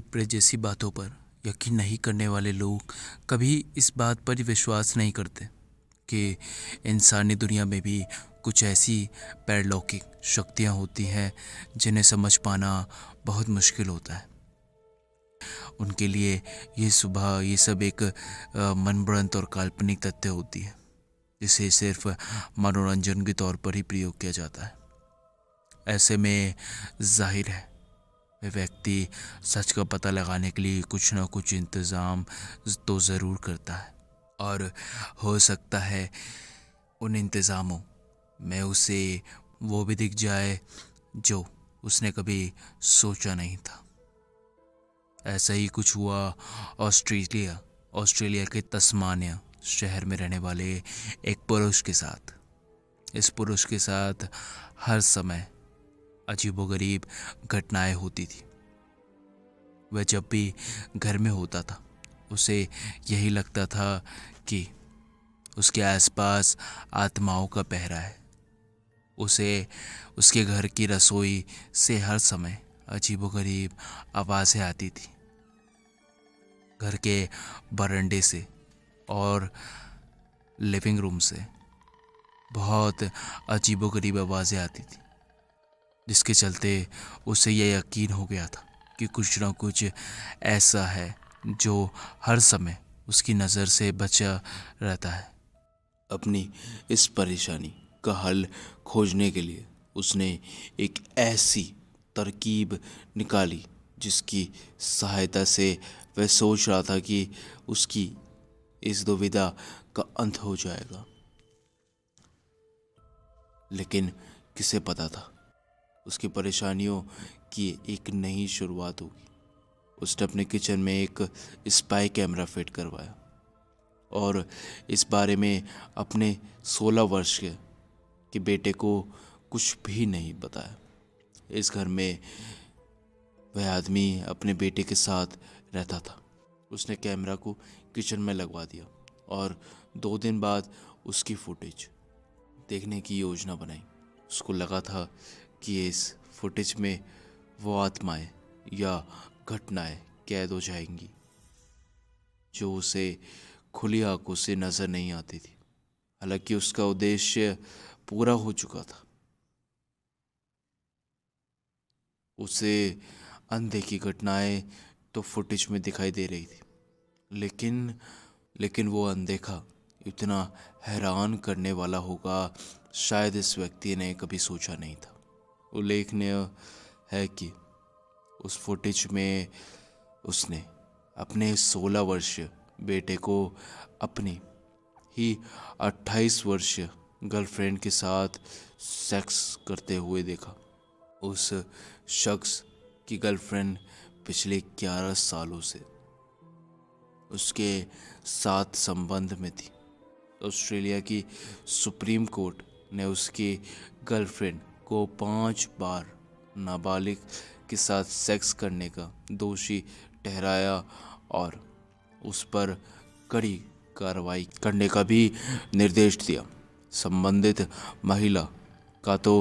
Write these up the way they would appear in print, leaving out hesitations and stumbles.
प्रेत जैसी बातों पर यकीन नहीं करने वाले लोग कभी इस बात पर विश्वास नहीं करते कि इंसानी दुनिया में भी कुछ ऐसी पैरालौकिक शक्तियाँ होती हैं जिन्हें समझ पाना बहुत मुश्किल होता है। उनके लिए ये सब एक मनगढ़ंत और काल्पनिक तथ्य होती है जिसे सिर्फ मनोरंजन के तौर पर ही प्रयोग किया जाता है। ऐसे में जाहिर है वह व्यक्ति सच का पता लगाने के लिए कुछ ना कुछ इंतज़ाम तो ज़रूर करता है और हो सकता है उन इंतज़ामों में उसे वो भी दिख जाए जो उसने कभी सोचा नहीं था। ऐसा ही कुछ हुआ ऑस्ट्रेलिया के तस्मानिया शहर में रहने वाले एक पुरुष के साथ। इस पुरुष के साथ हर समय अजीबोगरीब घटनाएं होती थी। वह जब भी घर में होता था उसे यही लगता था कि उसके आसपास आत्माओं का पहरा है। उसे उसके घर की रसोई से हर समय अजीबोगरीब आवाज़ें आती थी। घर के बरामदे से और लिविंग रूम से बहुत अजीबोगरीब आवाज़ें आती थी, जिसके चलते उसे यह यकीन हो गया था कि कुछ ना कुछ ऐसा है जो हर समय उसकी नज़र से बचा रहता है। अपनी इस परेशानी का हल खोजने के लिए उसने एक ऐसी तरकीब निकाली जिसकी सहायता से वह सोच रहा था कि उसकी इस दुविधा का अंत हो जाएगा। लेकिन किसे पता था उसकी परेशानियों की एक नई शुरुआत होगी। उसने अपने किचन में एक स्पाई कैमरा फिट करवाया और इस बारे में अपने 16 वर्ष के बेटे को कुछ भी नहीं बताया। इस घर में वह आदमी अपने बेटे के साथ रहता था। उसने कैमरा को किचन में लगवा दिया और 2 दिन बाद उसकी फुटेज देखने की योजना बनाई। उसको लगा था कि इस फुटेज में वो आत्माएं या घटनाएं कैद हो जाएंगी जो उसे खुली आंखों से नजर नहीं आती थी। हालांकि उसका उद्देश्य पूरा हो चुका था। उसे अनदेखी घटनाएं तो फुटेज में दिखाई दे रही थी, लेकिन वो अनदेखा इतना हैरान करने वाला होगा शायद इस व्यक्ति ने कभी सोचा नहीं था। उल्लेखनीय है कि उस फुटेज में उसने अपने 16 वर्षीय बेटे को अपनी ही 28 वर्षीय गर्लफ्रेंड के साथ सेक्स करते हुए देखा। उस शख्स की गर्लफ्रेंड पिछले 11 सालों से उसके साथ संबंध में थी। ऑस्ट्रेलिया की सुप्रीम कोर्ट ने उसकी गर्लफ्रेंड को 5 बार नाबालिग के साथ सेक्स करने का दोषी ठहराया और उस पर कड़ी कार्रवाई करने का भी निर्देश दिया। संबंधित महिला का तो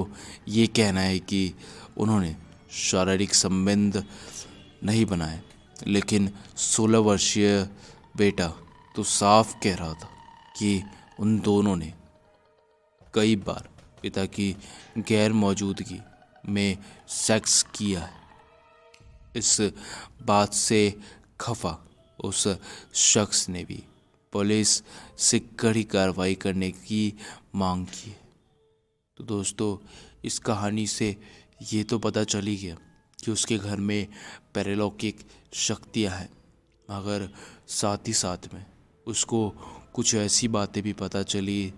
ये कहना है कि उन्होंने शारीरिक संबंध नहीं बनाए, लेकिन 16 वर्षीय बेटा तो साफ कह रहा था कि उन दोनों ने कई बार पिता की गैर मौजूदगी में सेक्स किया है। इस बात से खफा उस शख्स ने भी पुलिस से कड़ी कार्रवाई करने की मांग की है। तो दोस्तों, इस कहानी से ये तो पता चल ही गया कि उसके घर में पैरालौकिक शक्तियाँ हैं, मगर साथ ही साथ में उसको कुछ ऐसी बातें भी पता चली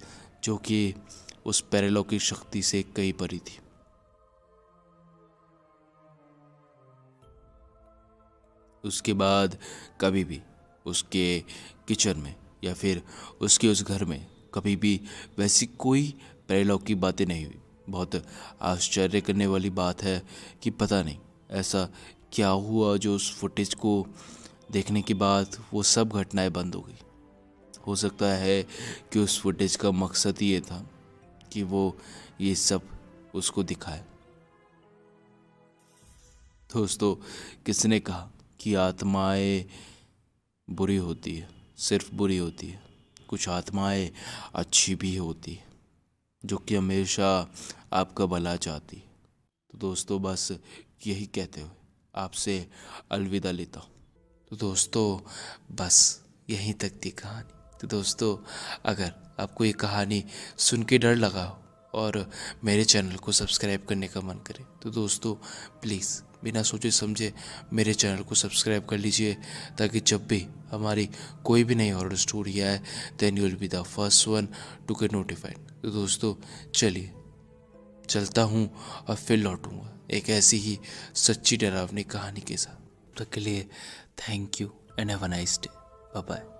जो कि उस पैरालौकिक शक्ति से कई परी थी। उसके बाद कभी भी उसके किचन में या फिर उसके उस घर में कभी भी वैसी कोई पैरालौकिक बातें नहीं हुई। बहुत आश्चर्य करने वाली बात है कि पता नहीं ऐसा क्या हुआ जो उस फुटेज को देखने के बाद वो सब घटनाएं बंद हो गई। हो सकता है कि उस फुटेज का मकसद ये था कि वो ये सब उसको दिखाए। दोस्तों, किसने कहा कि आत्माएं बुरी होती है, सिर्फ बुरी होती है। कुछ आत्माएं अच्छी भी होती है जो कि हमेशा आपका भला चाहती है। तो दोस्तों बस यही कहते हुए आपसे अलविदा लेता हूँ। तो दोस्तों बस यहीं तक थी कहानी। तो दोस्तों अगर आपको ये कहानी सुन के डर लगा हो और मेरे चैनल को सब्सक्राइब करने का मन करे तो दोस्तों प्लीज़ बिना सोचे समझे मेरे चैनल को सब्सक्राइब कर लीजिए, ताकि जब भी हमारी कोई भी नई हॉरर स्टोरी आए then you will be the first one to get notified. तो दोस्तों चलिए चलता हूँ और फिर लौटूंगा एक ऐसी ही सच्ची डरावनी कहानी के साथ। तब तक के लिए thank you and have a nice day. Bye bye.